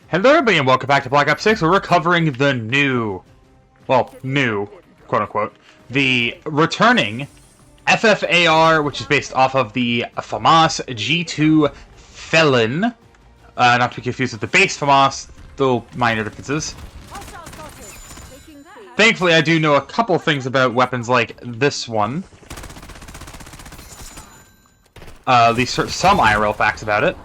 Hello everybody and welcome back to Black Ops 6, where we're covering the new, quote-unquote, the returning FFAR, which is based off of the FAMAS G2 Felon. Not to be confused with the base FAMAS, though minor differences. Thankfully, I do know a couple things about weapons like this one. At least some IRL facts about it.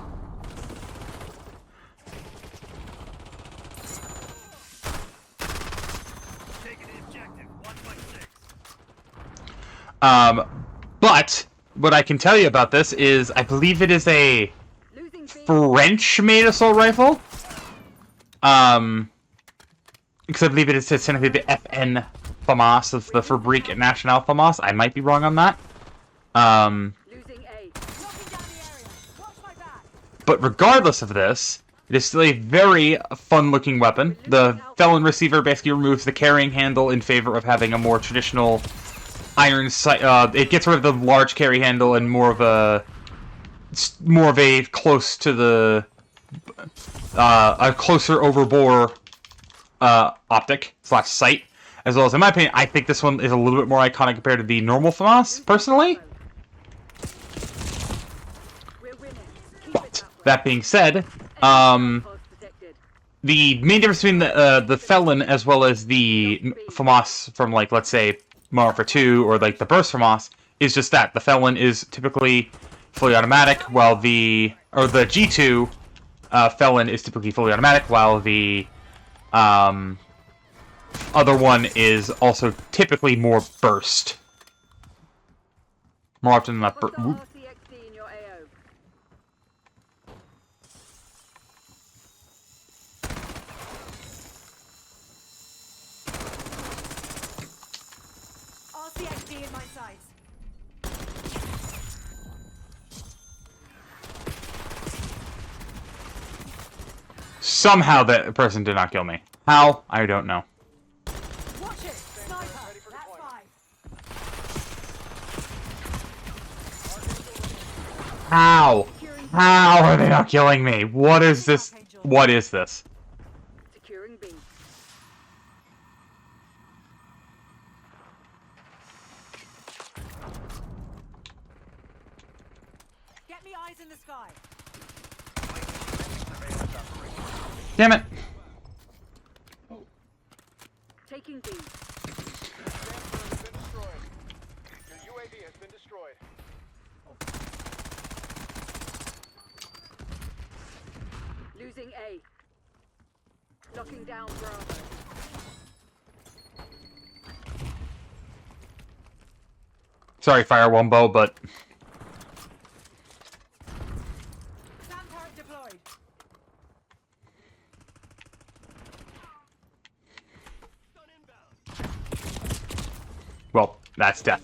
But what I can tell you about this is I believe it is a French-made assault rifle. Because I believe it is technically the FN FAMAS of the Fabrique Nationale FAMAS. I might be wrong on that. But regardless of this, it is still a very fun-looking weapon. The Felon receiver basically removes the carrying handle in favor of having a more traditional iron sight. It gets rid of the large carry handle and more of a close to the a closer overbore optic / sight, as well as, in my opinion, I think this one is a little bit more iconic compared to the normal FAMAS, personally. But that being said, the main difference between the Felon as well as the FAMAS from, like, let's say Modern Warfare 2 or like the Burst FAMAS is just that the Felon is typically fully automatic, while the G2 Felon is typically fully automatic, while the other one is also typically more burst. More often than not. In my sights. Somehow that person did not kill me. How? I don't know. Watch it. Sniper. That's five. How? How are they not killing me? What is this? What is this? Securing B. Get me eyes in the sky. Damn it. Taking B. Your UAV has been destroyed. Losing A. Locking down Bravo. Sorry, Fire Wombo, but Sand turret deployed. well, that's death.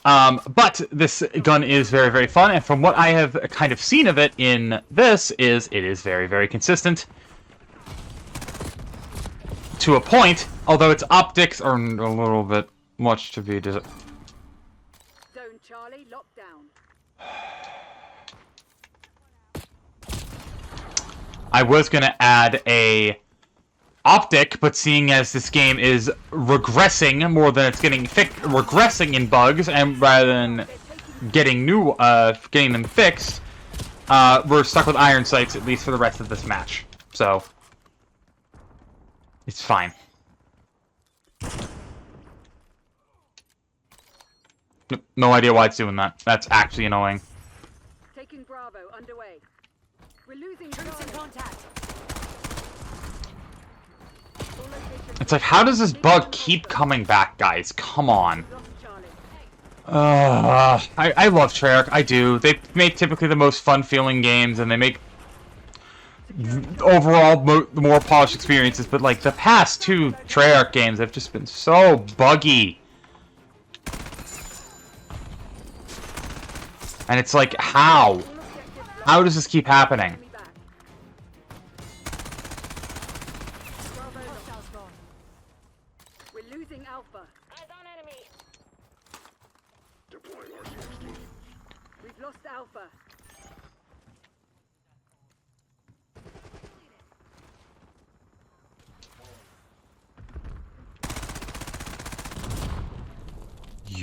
But this gun is very, very fun, and from what I have kind of seen of it in this, it is very, very consistent. To a point, although its optics are a little bit much to be Zone Charlie locked down. I was gonna add a optic, but seeing as this game is regressing more than it's getting regressing in bugs, and rather than getting getting them fixed, we're stuck with iron sights at least for the rest of this match. So it's fine. No idea why it's doing that. That's actually annoying. Taking Bravo underway. We're losing troops in contact. It's like, how does this bug keep coming back, guys? Come on. I love Treyarch. I do. They make typically the most fun-feeling games, and they make overall the more polished experiences. But like the past two Treyarch games have just been so buggy, and it's like, how? How does this keep happening? We're losing Alpha. Eyes on enemy. Deploying RCXD. We've lost Alpha.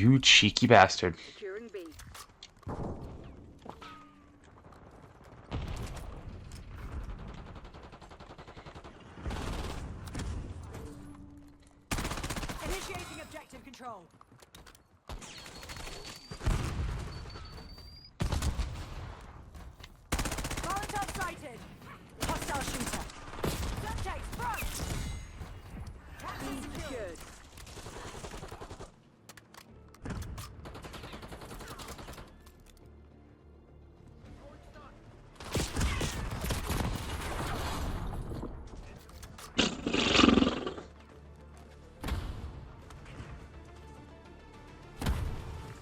You cheeky bastard. Securing B. Initiating objective control. Molotov sighted. Hostile shooter. Subject front. B secured.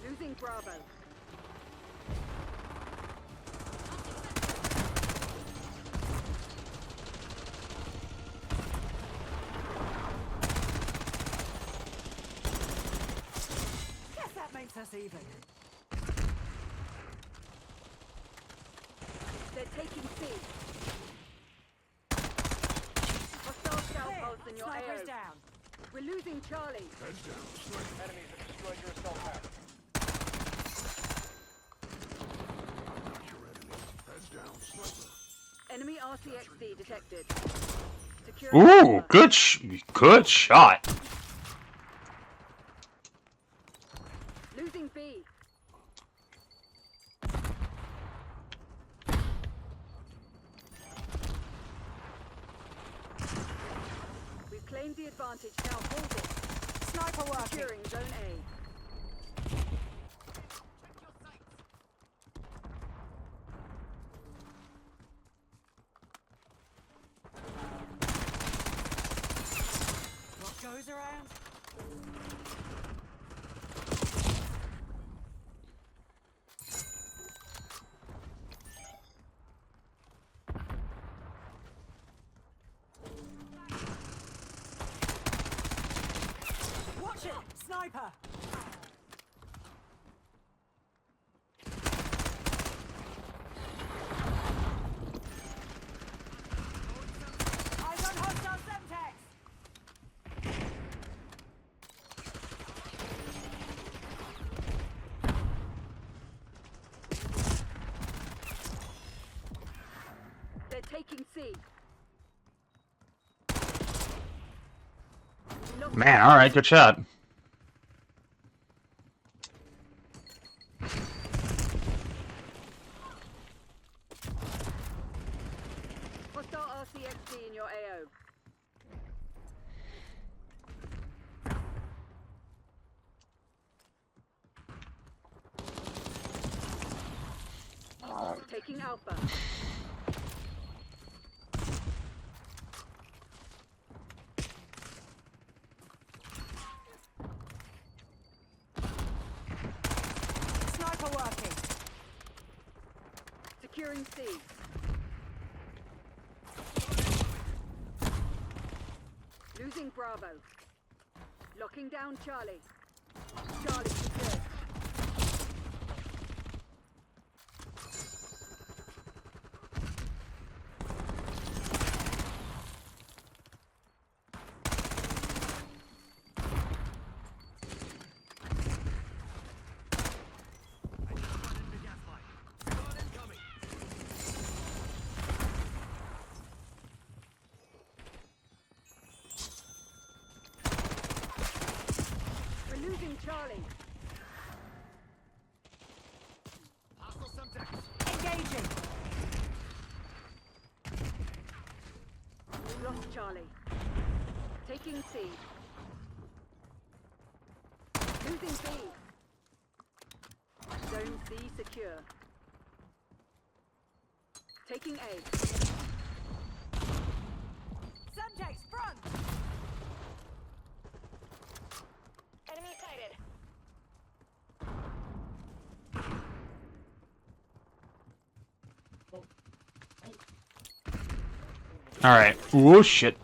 Losing Bravo. Guess that makes us even. They're taking C. Hostile scout pulse in your Sniper's AO. down. We're losing Charlie. Enemies have destroyed your assault pack. Enemy RCXD detected. Securing Ooh, good shot. Losing B. We've claimed the advantage, now hold it. Sniper working. Securing Zone A. What goes around? Watch it! Sniper! Eyes on hostile Semtex! They're taking C. Lock Man, all right, good shot. Hostile RCXD in your AO. Taking Alpha. Sniper working. Securing C. Losing Bravo. Locking down Charlie. Charlie secured. We're losing Charlie. Engaging. We've lost Charlie. Taking C. Losing B. Zone C secure. Taking A. Semtex front! Enemy sighted. All right. Oh shit.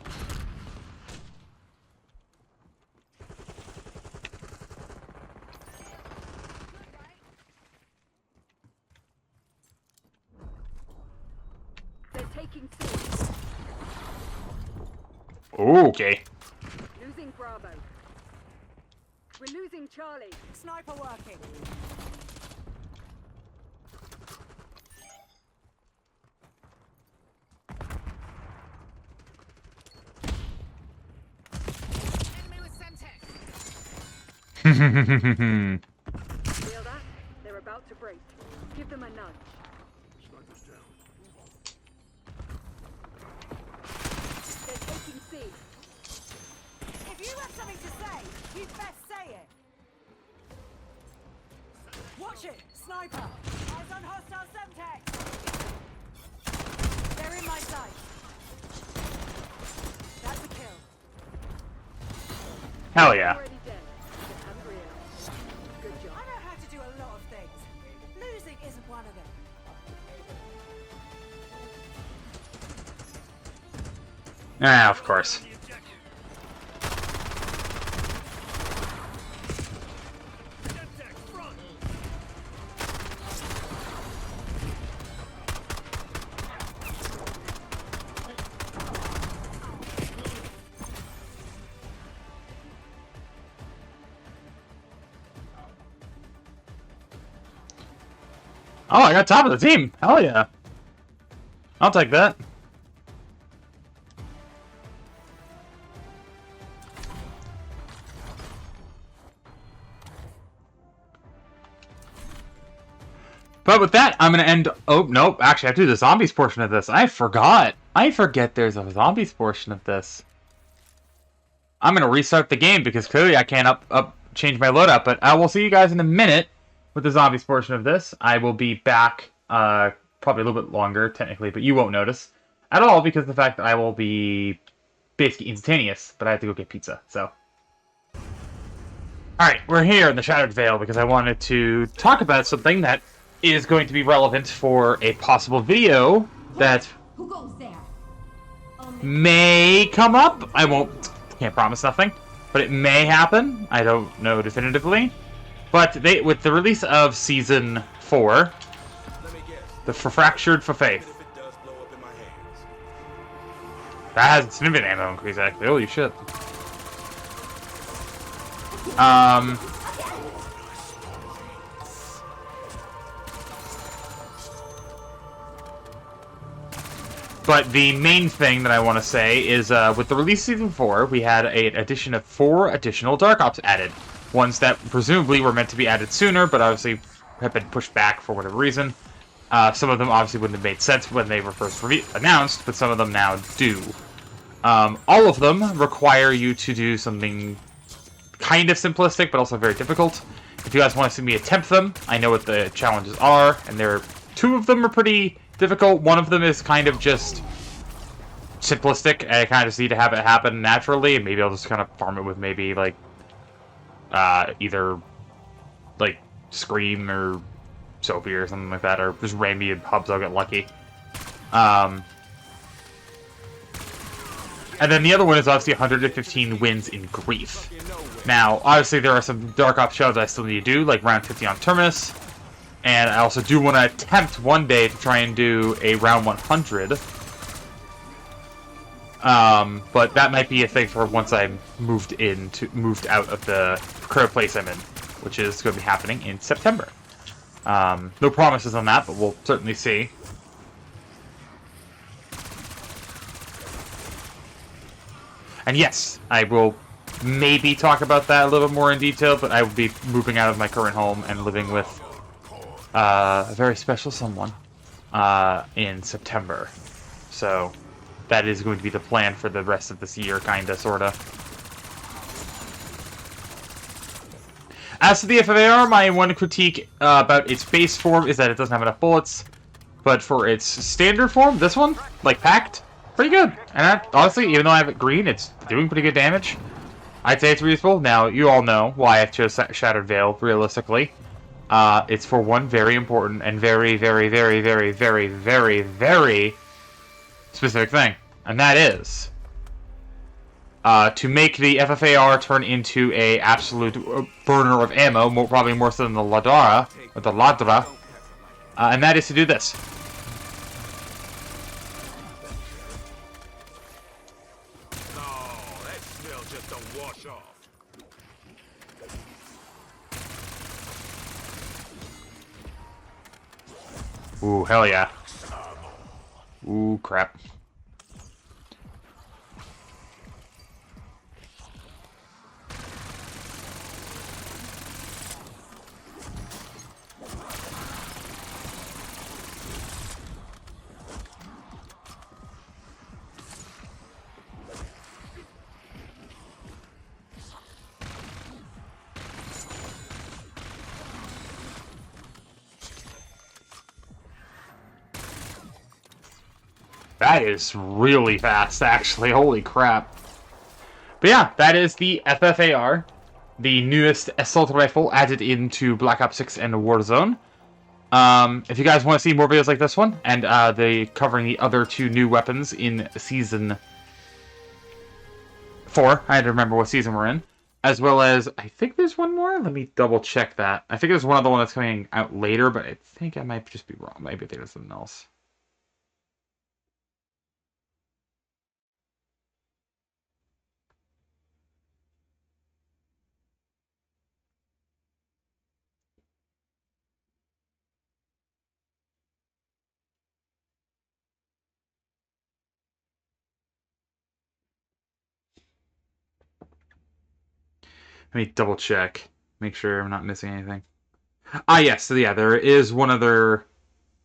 They're taking C. Okay. Losing Bravo. We're losing Charlie. Sniper working. Feel that? They're about to break. Give them a nudge. They're taking C. If you have something to say, you'd best say it. Watch it, sniper. Eyes on hostile Semtex. They're in my sight. That's a kill. Hell yeah. Already dead. Unreal. Good job. I know how to do a lot of things. Losing isn't one of them. Ah, of course. Oh, I got top of the team. Hell yeah. I'll take that. But with that, I'm going to end... Oh, nope. Actually, I have to do the zombies portion of this. I forgot. I forget there's a zombies portion of this. I'm going to restart the game because clearly I can't change my loadout. But I will see you guys in a minute with the zombies portion of this. I will be back probably a little bit longer, technically, but you won't notice at all because of the fact that I will be basically instantaneous, but I have to go get pizza, so... Alright, we're here in the Shattered Veil because I wanted to talk about something that is going to be relevant for a possible video that Who goes there? may come up. Can't promise nothing, but it may happen. I don't know definitively. But with the release of Season 4, the Fractured for Faith, that has a significant ammo increase, actually. Holy shit. But the main thing that I want to say is, with the release of Season 4, we had an addition of 4 additional Dark Ops added. Ones that presumably were meant to be added sooner, but obviously have been pushed back for whatever reason. Some of them obviously wouldn't have made sense when they were first announced, but some of them now do. All of them require you to do something kind of simplistic, but also very difficult. If you guys want to see me attempt them, I know what the challenges are, and 2 of them are pretty difficult. One of them is kind of just simplistic, and I kind of just need to have it happen naturally, and maybe I'll just kind of farm it with maybe, like, either, like, Scream or Soapy or something like that, or just Ramby and Hubs, I'll get lucky. And then the other one is obviously 115 wins in Grief. Now, obviously there are some Dark Ops shows I still need to do, like round 50 on Terminus. And I also do want to attempt one day to try and do a round 100. But that might be a thing for once I'm moved out of the current place I'm in, which is going to be happening in September. No promises on that, but we'll certainly see. And yes, I will maybe talk about that a little bit more in detail, but I will be moving out of my current home and living with a very special someone in September. So that is going to be the plan for the rest of this year, kinda, sorta. As to the FFAR, my one critique about its base form is that it doesn't have enough bullets. But for its standard form, this one, like packed, pretty good. And honestly, even though I have it green, it's doing pretty good damage. I'd say it's reasonable. Now, you all know why I chose Shattered Veil, realistically. It's for one very important and very, very, very, very, very, very, very specific thing. And that is to make the FFAR turn into a absolute burner of ammo, probably more so than the Ladra, or the Ladra, and that is to do this. Ooh, hell yeah. Ooh, crap. That is really fast, actually. Holy crap. But yeah, that is the FFAR, the newest assault rifle added into Black Ops 6 and Warzone. If you guys want to see more videos like this one, and they covering the other two new weapons in Season 4, I had to remember what season we're in, as well as, I think there's one more? Let me double check that. I think there's one other one that's coming out later, but I think I might just be wrong. Maybe there's something else. Let me double check. Make sure I'm not missing anything. Ah, yes. So yeah, there is one other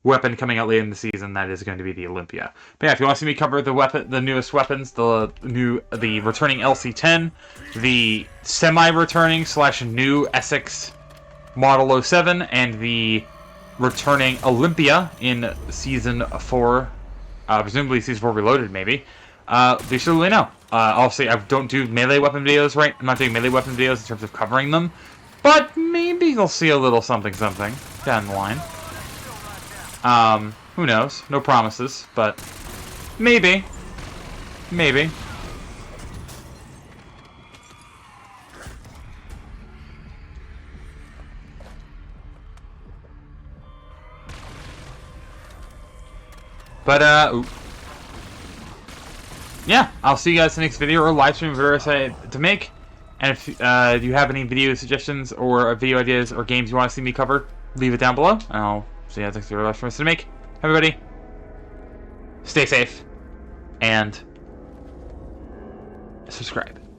weapon coming out later in the season. That is going to be the Olympia. But yeah, if you want to see me cover the newest weapons, the returning LC-10, the semi-returning / new Essex Model 07, and the returning Olympia in Season 4, presumably Season 4 Reloaded, maybe. Be sure to let me know. Obviously, I don't do melee weapon videos, right? I'm not doing melee weapon videos in terms of covering them. But maybe you'll see a little something down the line. Who knows? No promises, but maybe. Maybe. But, yeah, I'll see you guys in the next video or live stream video I decide to make. And if you have any video suggestions or video ideas or games you want to see me cover, leave it down below. And I'll see you guys next video live stream to make. Everybody, stay safe and subscribe.